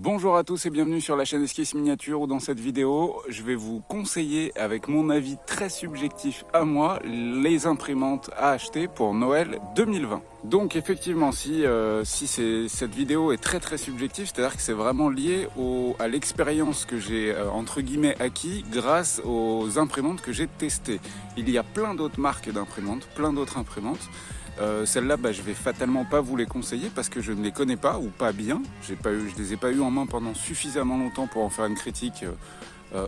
Bonjour à tous et bienvenue sur la chaîne Esquisse Miniature où dans cette vidéo je vais vous conseiller avec mon avis très subjectif à moi les imprimantes à acheter pour Noël 2020. Donc effectivement cette vidéo est très subjective, c'est-à-dire que c'est vraiment lié à l'expérience que j'ai entre guillemets acquis grâce aux imprimantes que j'ai testées. Il y a plein d'autres marques d'imprimantes, plein d'autres imprimantes. Celles-là, je vais fatalement pas vous les conseiller parce que je ne les connais pas ou pas bien. Je les ai pas eu en main pendant suffisamment longtemps pour en faire une critique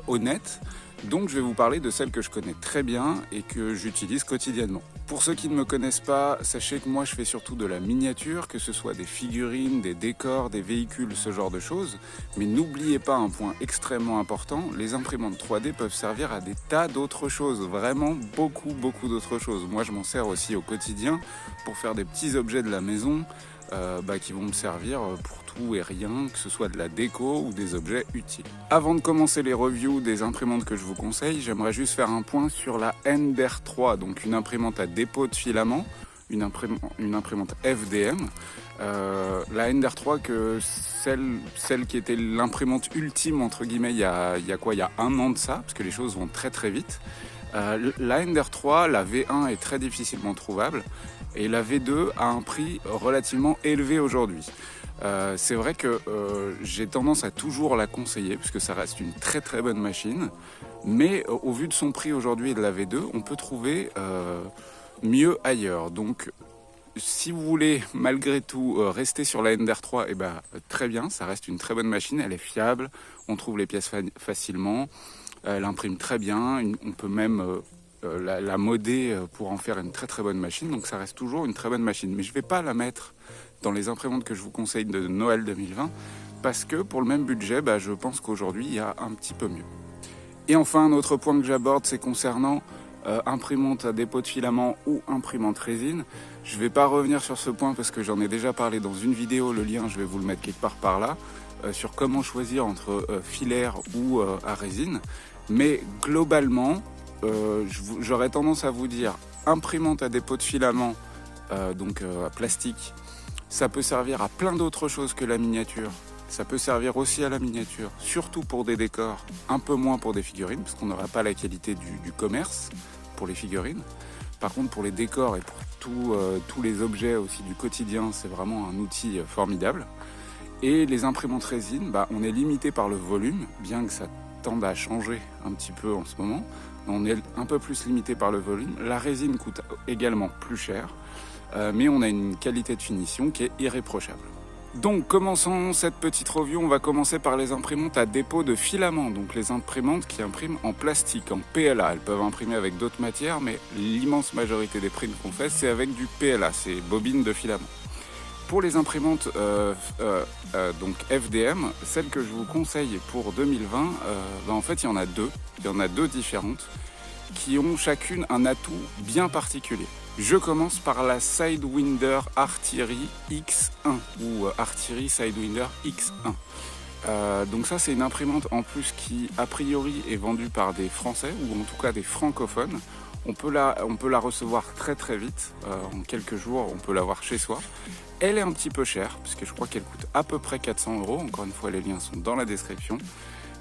honnête. Donc je vais vous parler de celles que je connais très bien et que j'utilise quotidiennement. Pour ceux qui ne me connaissent pas, sachez que moi je fais surtout de la miniature, que ce soit des figurines, des décors, des véhicules, ce genre de choses. Mais n'oubliez pas un point extrêmement important, les imprimantes 3D peuvent servir à des tas d'autres choses, vraiment beaucoup d'autres choses. Moi je m'en sers aussi au quotidien pour faire des petits objets de la maison qui vont me servir pour tout et rien, que ce soit de la déco ou des objets utiles. Avant de commencer les reviews des imprimantes que je vous conseille, j'aimerais juste faire un point sur la Ender 3, donc une imprimante à dépôt de filament, une imprimante FDM. La Ender 3, celle qui était l'imprimante ultime entre guillemets il y a un an de ça, parce que les choses vont très vite. La Ender 3, la V1 est très difficilement trouvable et la V2 a un prix relativement élevé aujourd'hui. C'est vrai que j'ai tendance à toujours la conseiller puisque ça reste une très bonne machine, mais au vu de son prix aujourd'hui et de la V2, on peut trouver mieux ailleurs. Donc si vous voulez malgré tout rester sur la Ender 3, très bien, ça reste une très bonne machine, elle est fiable, on trouve les pièces facilement, elle imprime très bien, on peut même la modder pour en faire une très bonne machine, donc ça reste toujours une très bonne machine. Mais je ne vais pas la mettre dans les imprimantes que je vous conseille de Noël 2020, parce que pour le même budget, je pense qu'aujourd'hui il y a un petit peu mieux. Et enfin, un autre point que j'aborde, c'est concernant imprimante à dépôt de filament ou imprimante résine. Je ne vais pas revenir sur ce point parce que j'en ai déjà parlé dans une vidéo, le lien je vais vous le mettre quelque part par là, sur comment choisir entre filaire ou à résine. Mais globalement, j'aurais tendance à vous dire imprimante à dépôt de filament, plastique, ça peut servir à plein d'autres choses que la miniature. Ça peut servir aussi à la miniature, surtout pour des décors, un peu moins pour des figurines, parce qu'on n'aura pas la qualité du commerce pour les figurines. Par contre, pour les décors et pour tous les objets aussi du quotidien, c'est vraiment un outil formidable. Et les imprimantes résine, on est limité par le volume, bien que ça tende à changer un petit peu en ce moment. On est un peu plus limité par le volume. La résine coûte également plus cher, mais on a une qualité de finition qui est irréprochable. Donc commençons cette petite review, on va commencer par les imprimantes à dépôt de filament, donc les imprimantes qui impriment en plastique, en PLA. Elles peuvent imprimer avec d'autres matières, mais l'immense majorité des prints qu'on fait, c'est avec du PLA, c'est bobine de filament. Pour les imprimantes donc FDM, celles que je vous conseille pour 2020, en fait il y en a deux différentes qui ont chacune un atout bien particulier. Je commence par la Sidewinder Artillery X1 ou Artillery Sidewinder X1. Donc ça c'est une imprimante en plus qui a priori est vendue par des Français ou en tout cas des francophones. On peut la recevoir très vite, en quelques jours on peut l'avoir chez soi. Elle est un petit peu chère puisque je crois qu'elle coûte à peu près 400 €, encore une fois les liens sont dans la description.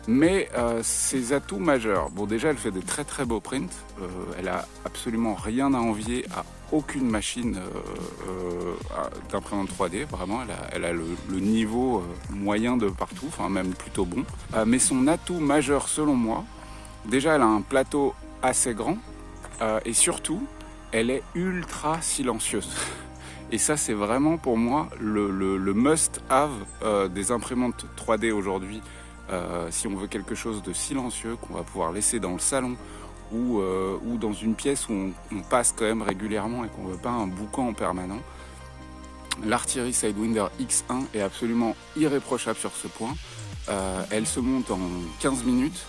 Mais ses atouts majeurs, déjà elle fait de très beaux prints, elle a absolument rien à envier à aucune machine d'imprimante 3D, vraiment elle a le niveau moyen de partout, enfin même plutôt bon. Mais son atout majeur selon moi, déjà elle a un plateau assez grand et surtout elle est ultra silencieuse. Et ça c'est vraiment pour moi le must-have des imprimantes 3D aujourd'hui. Si on veut quelque chose de silencieux qu'on va pouvoir laisser dans le salon ou dans une pièce où on passe quand même régulièrement et qu'on ne veut pas un boucan en permanent, l'Artillery Sidewinder X1 est absolument irréprochable sur ce point. Elle se monte en 15 minutes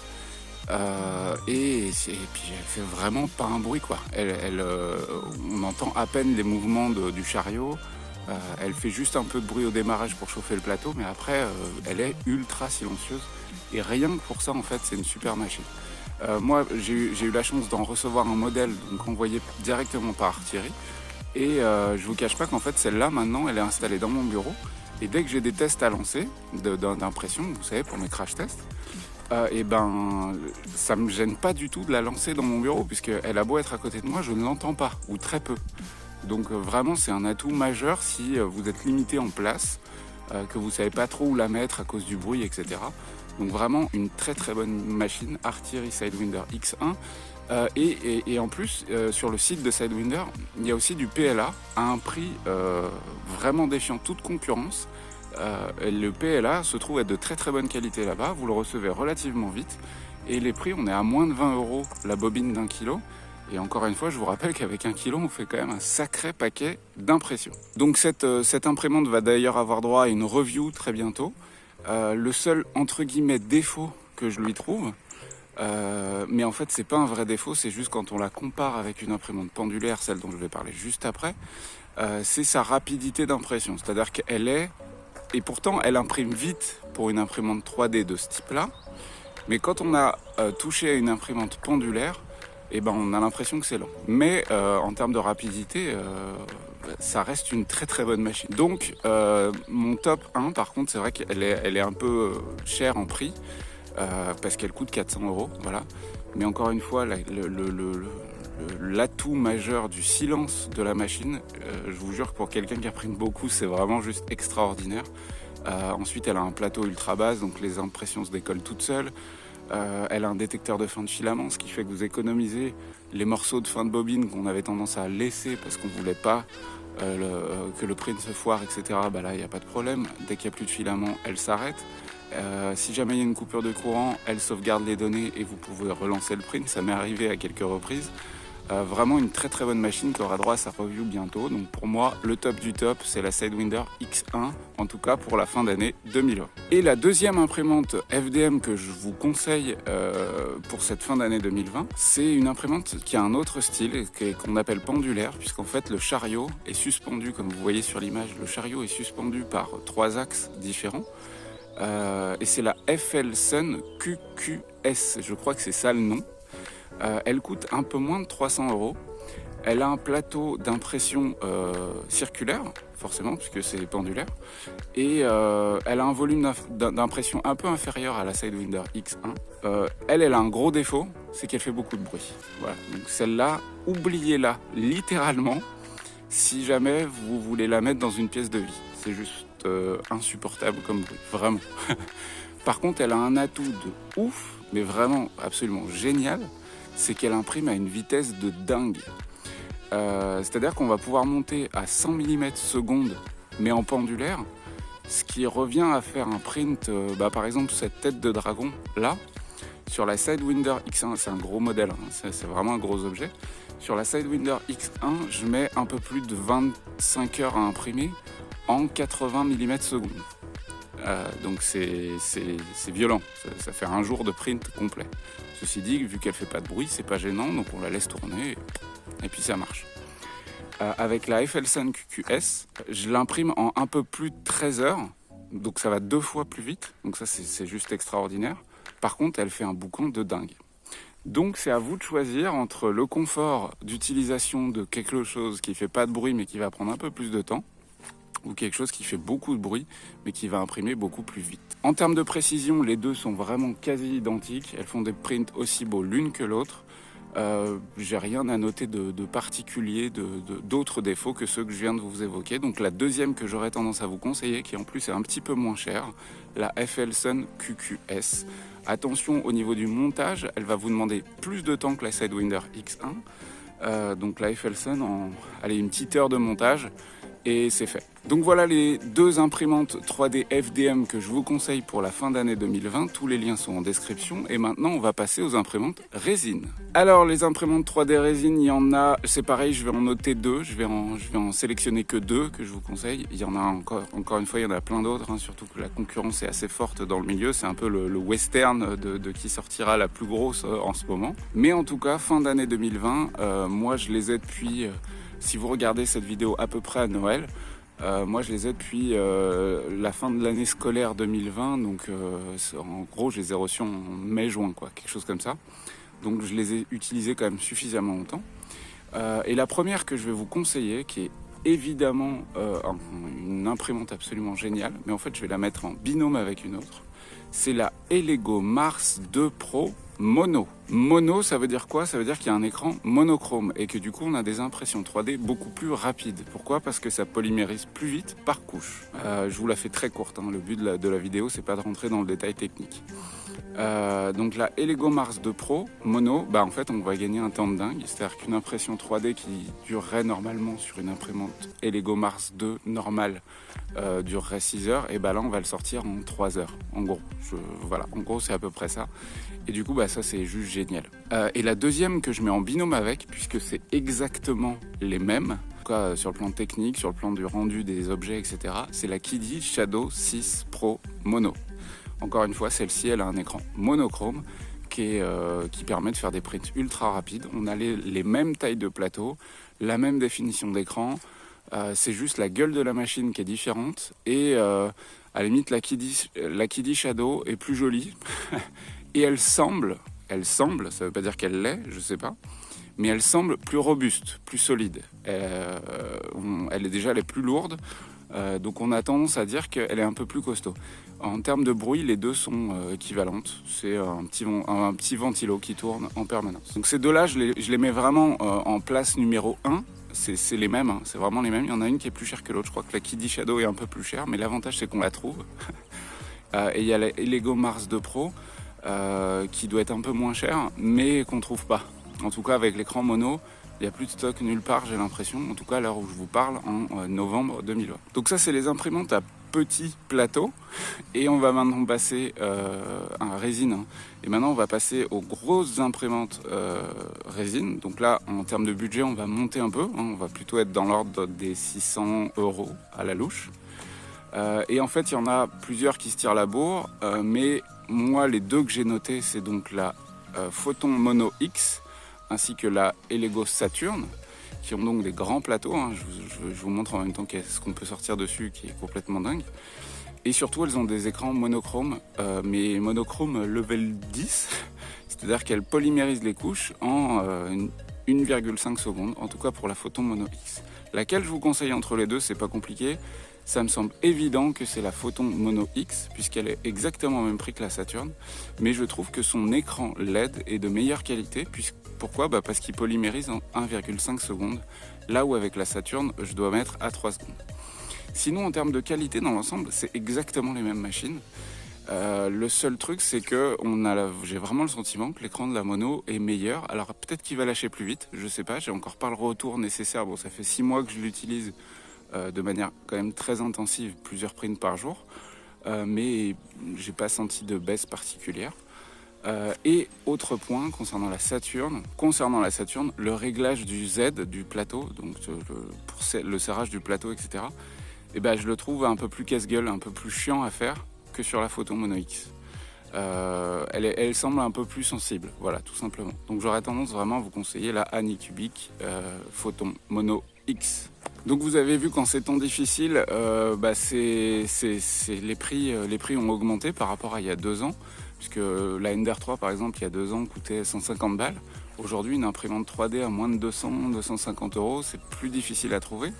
et puis elle fait vraiment pas un bruit quoi. On entend à peine les mouvements du chariot. Elle fait juste un peu de bruit au démarrage pour chauffer le plateau, mais après elle est ultra silencieuse et rien que pour ça en fait c'est une super machine. Moi j'ai eu la chance d'en recevoir un modèle donc envoyé directement par Artillery et je vous cache pas qu'en fait celle-là maintenant elle est installée dans mon bureau Et dès que j'ai des tests à lancer d'impression, vous savez, pour mes crash tests, et ben ça me gêne pas du tout de la lancer dans mon bureau, puisqu'elle a beau être à côté de moi, je ne l'entends pas, ou très peu. Donc vraiment c'est un atout majeur si vous êtes limité en place, que vous savez pas trop où la mettre à cause du bruit, etc. Donc vraiment une très très bonne machine, Artillery Sidewinder X1. Et en plus, sur le site de Sidewinder, il y a aussi du PLA à un prix vraiment défiant toute concurrence. Le PLA se trouve être de très très bonne qualité là-bas, vous le recevez relativement vite. Et les prix, on est à moins de 20 € la bobine d'1 kg. Et encore une fois, je vous rappelle qu'avec 1 kg, on fait quand même un sacré paquet d'impressions. Donc cette imprimante va d'ailleurs avoir droit à une review très bientôt. Le seul, entre guillemets, défaut que je lui trouve, mais en fait c'est pas un vrai défaut, c'est juste quand on la compare avec une imprimante pendulaire, celle dont je vais parler juste après, c'est sa rapidité d'impression. C'est-à-dire qu'elle est, et pourtant elle imprime vite pour une imprimante 3D de ce type-là, mais quand on a touché à une imprimante pendulaire, eh ben on a l'impression que c'est lent. Mais en termes de rapidité, ça reste une très très bonne machine. Donc mon top 1, par contre, c'est vrai qu'elle est un peu chère en prix, parce qu'elle coûte 400 €, voilà. Mais encore une fois, l'atout majeur du silence de la machine, je vous jure que pour quelqu'un qui imprime beaucoup, c'est vraiment juste extraordinaire. Ensuite, elle a un plateau ultra basse, donc les impressions se décollent toutes seules. Elle a un détecteur de fin de filament, ce qui fait que vous économisez les morceaux de fin de bobine qu'on avait tendance à laisser parce qu'on ne voulait pas que le print se foire, etc. Bah là, il n'y a pas de problème. Dès qu'il n'y a plus de filament, elle s'arrête. Si jamais il y a une coupure de courant, elle sauvegarde les données et vous pouvez relancer le print. Ça m'est arrivé à quelques reprises. Vraiment une très très bonne machine qui aura droit à sa review bientôt. Donc pour moi, le top du top, c'est la Sidewinder X1, en tout cas pour la fin d'année 2020. Et la deuxième imprimante FDM que je vous conseille pour cette fin d'année 2020, c'est une imprimante qui a un autre style, qu'on appelle pendulaire, puisqu'en fait le chariot est suspendu, comme vous voyez sur l'image, le chariot est suspendu par 3 axes différents. Et c'est la FLSun QQS, je crois que c'est ça le nom. Elle coûte un peu moins de 300 €. Elle a un plateau d'impression circulaire, forcément, puisque c'est pendulaire. Et elle a un volume d'impression un peu inférieur à la Sidewinder X1. Elle a un gros défaut, c'est qu'elle fait beaucoup de bruit. Voilà. Donc celle-là, oubliez-la littéralement si jamais vous voulez la mettre dans une pièce de vie. C'est juste insupportable comme bruit, vraiment. Par contre, elle a un atout de ouf, mais vraiment absolument génial, c'est qu'elle imprime à une vitesse de dingue. C'est-à-dire qu'on va pouvoir monter à 100 mm seconde, mais en pendulaire, ce qui revient à faire un print, par exemple cette tête de dragon, là, sur la Sidewinder X1, c'est un gros modèle, hein, c'est vraiment un gros objet. Sur la Sidewinder X1, je mets un peu plus de 25 heures à imprimer en 80 mm seconde. Donc c'est violent, ça fait un jour de print complet. Ceci dit, vu qu'elle fait pas de bruit, c'est pas gênant, donc on la laisse tourner et puis ça marche. Avec la FLSun QQS, je l'imprime en un peu plus de 13 heures, donc ça va 2 fois plus vite, donc ça c'est juste extraordinaire. Par contre, elle fait un boucan de dingue. Donc c'est à vous de choisir entre le confort d'utilisation de quelque chose qui fait pas de bruit mais qui va prendre un peu plus de temps, ou quelque chose qui fait beaucoup de bruit mais qui va imprimer beaucoup plus vite. En termes de précision, les deux sont vraiment quasi identiques. Elles font des prints aussi beaux l'une que l'autre. J'ai rien à noter de particulier, d'autres défauts que ceux que je viens de vous évoquer. Donc la deuxième que j'aurais tendance à vous conseiller, qui en plus est un petit peu moins chère, la FLSun QQS. Attention au niveau du montage, elle va vous demander plus de temps que la Sidewinder X1. Donc la FLSun, allez, une petite heure de montage et c'est fait. Donc voilà les deux imprimantes 3D FDM que je vous conseille pour la fin d'année 2020. Tous les liens sont en description. Et maintenant, on va passer aux imprimantes résine. Alors, les imprimantes 3D résine, il y en a, c'est pareil, je vais en noter 2. Je vais en sélectionner que 2 que je vous conseille. Il y en a encore une fois, il y en a plein d'autres, hein, surtout que la concurrence est assez forte dans le milieu. C'est un peu le western de qui sortira la plus grosse en ce moment. Mais en tout cas, fin d'année 2020, moi je les ai depuis, si vous regardez cette vidéo à peu près à Noël, moi je les ai depuis la fin de l'année scolaire 2020, donc en gros je les ai reçus en mai-juin, quoi, quelque chose comme ça. Donc je les ai utilisés quand même suffisamment longtemps. Et la première que je vais vous conseiller, qui est évidemment une imprimante absolument géniale, mais en fait je vais la mettre en binôme avec une autre. C'est la Elego Mars 2 Pro Mono. Mono, ça veut dire quoi? Ça veut dire qu'il y a un écran monochrome et que du coup on a des impressions 3D beaucoup plus rapides. Pourquoi? Parce que ça polymérise plus vite par couche. Je vous la fais très courte, hein. Le but de la vidéo, c'est pas de rentrer dans le détail technique. Donc la Elego Mars 2 Pro Mono, en fait on va gagner un temps de dingue. C'est-à-dire qu'une impression 3D qui durerait normalement sur une imprimante Elego Mars 2 normale durerait 6 heures, et là on va le sortir en 3 heures en gros. Voilà, en gros c'est à peu près ça. Et du coup ça c'est juste génial. Et la deuxième que je mets en binôme avec, puisque c'est exactement les mêmes, sur le plan technique, sur le plan du rendu des objets, etc., c'est la Kiddy Shadow 6 Pro Mono. Encore une fois, celle-ci, elle a un écran monochrome qui permet de faire des prints ultra rapides. On a les mêmes tailles de plateau, la même définition d'écran. C'est juste la gueule de la machine qui est différente. Et à la limite, la Kiddy Shadow est plus jolie. Et elle semble, ça veut pas dire qu'elle l'est, je sais pas, mais elle semble plus robuste, plus solide. Elle est plus lourde. Donc on a tendance à dire qu'elle est un peu plus costaud. En termes de bruit, les deux sont équivalentes. C'est un petit ventilo qui tourne en permanence. Donc ces deux-là, je les mets vraiment en place numéro 1. C'est les mêmes, hein. C'est vraiment les mêmes. Il y en a une qui est plus chère que l'autre. Je crois que la Kiddy Shadow est un peu plus chère, mais l'avantage c'est qu'on la trouve. Et il y a la Elego Mars 2 Pro qui doit être un peu moins chère, mais qu'on trouve pas. En tout cas avec l'écran mono, il n'y a plus de stock nulle part, j'ai l'impression, en tout cas à l'heure où je vous parle, en novembre 2020. Donc ça, c'est les imprimantes à petit plateau. Et on va maintenant passer à résine. Hein. Et maintenant, on va passer aux grosses imprimantes résine. Donc là, en termes de budget, on va monter un peu. Hein. On va plutôt être dans l'ordre des 600 € à la louche. Et en fait, il y en a plusieurs qui se tirent la bourre. Mais moi, les deux que j'ai notés, c'est donc la Photon Mono X, ainsi que la Elego Saturn, qui ont donc des grands plateaux. Hein. Je vous montre en même temps ce qu'on peut sortir dessus, qui est complètement dingue. Et surtout, elles ont des écrans monochromes, mais monochrome level 10, c'est-à-dire qu'elles polymérisent les couches en 1,5 secondes, en tout cas pour la Photon Mono X. Laquelle je vous conseille entre les deux, c'est pas compliqué. Ça me semble évident que c'est la Photon Mono X, puisqu'elle est exactement au même prix que la Saturn. Mais je trouve que son écran LED est de meilleure qualité. Pourquoi? Parce qu'il polymérise en 1,5 secondes, là où avec la Saturn, je dois mettre à 3 secondes. Sinon, en termes de qualité dans l'ensemble, c'est exactement les mêmes machines. Le seul truc, c'est que j'ai vraiment le sentiment que l'écran de la mono est meilleur. Alors peut-être qu'il va lâcher plus vite, je sais pas, j'ai encore pas le retour nécessaire. Bon, ça fait 6 mois que je l'utilise de manière quand même très intensive, plusieurs prints par jour, mais j'ai pas senti de baisse particulière. Et autre point concernant la Saturn, le réglage du Z du plateau, donc pour le serrage du plateau, etc. Je le trouve un peu plus casse-gueule, un peu plus chiant à faire que sur la Photon Mono X. Elle semble un peu plus sensible, voilà, tout simplement. Donc j'aurais tendance vraiment à vous conseiller la Anycubic Photon Mono X. Donc vous avez vu qu'en ces temps difficiles, les prix ont augmenté par rapport à il y a 2 ans, puisque la Ender 3 par exemple il y a 2 ans coûtait 150 balles. Aujourd'hui une imprimante 3D à moins de 200-250 €, c'est plus difficile à trouver.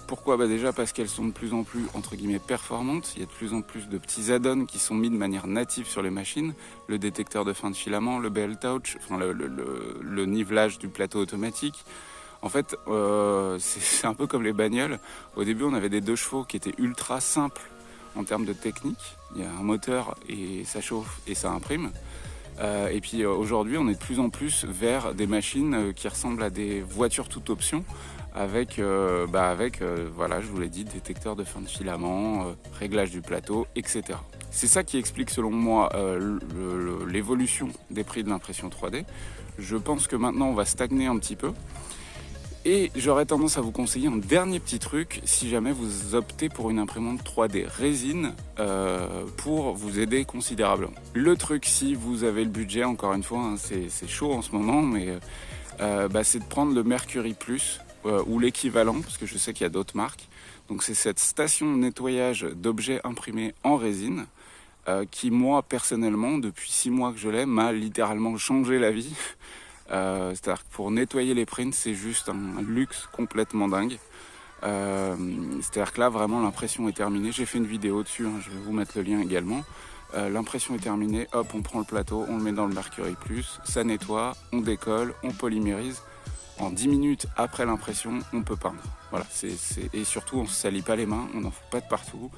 Pourquoi? Déjà parce qu'elles sont de plus en plus entre guillemets performantes. Il y a de plus en plus de petits add-ons qui sont mis de manière native sur les machines. Le détecteur de fin de filament, le BL Touch, le nivelage du plateau automatique. En fait, c'est un peu comme les bagnoles. Au début, on avait des 2 chevaux qui étaient ultra simples en termes de technique. Il y a un moteur et ça chauffe et ça imprime. Et puis aujourd'hui, on est de plus en plus vers des machines qui ressemblent à des voitures toute option, avec, voilà, je vous l'ai dit, détecteur de fin de filament, réglage du plateau, etc. C'est ça qui explique selon moi l'évolution des prix de l'impression 3D. Je pense que maintenant, on va stagner un petit peu. Et j'aurais tendance à vous conseiller un dernier petit truc si jamais vous optez pour une imprimante 3D résine pour vous aider considérablement. Le truc, si vous avez le budget, encore une fois, hein, c'est chaud en ce moment, mais c'est de prendre le Mercury Plus ou l'équivalent, parce que je sais qu'il y a d'autres marques. Donc c'est cette station de nettoyage d'objets imprimés en résine qui, moi, personnellement, depuis 6 mois que je l'ai, m'a littéralement changé la vie. C'est-à-dire que pour nettoyer les prints, c'est juste un luxe complètement dingue. C'est-à-dire que là, vraiment, l'impression est terminée. J'ai fait une vidéo dessus, hein, je vais vous mettre le lien également. L'impression est terminée, hop, on prend le plateau, on le met dans le Mercury Plus, ça nettoie, on décolle, on polymérise. En 10 minutes après l'impression, on peut peindre. Voilà, et surtout, on ne se salit pas les mains, on n'en fout pas de partout.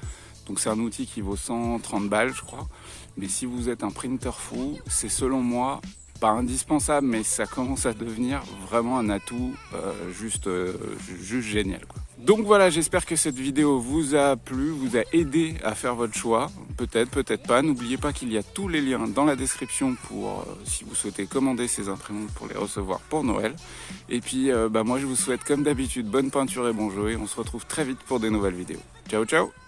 Donc c'est un outil qui vaut 130 balles, je crois. Mais si vous êtes un printer fou, c'est selon moi pas indispensable, mais ça commence à devenir vraiment un atout juste génial, quoi. Donc voilà, j'espère que cette vidéo vous a plu, vous a aidé à faire votre choix. Peut-être, peut-être pas. N'oubliez pas qu'il y a tous les liens dans la description pour si vous souhaitez commander ces imprimantes pour les recevoir pour Noël. Et puis moi je vous souhaite comme d'habitude bonne peinture et bon jeu et on se retrouve très vite pour des nouvelles vidéos. Ciao ciao!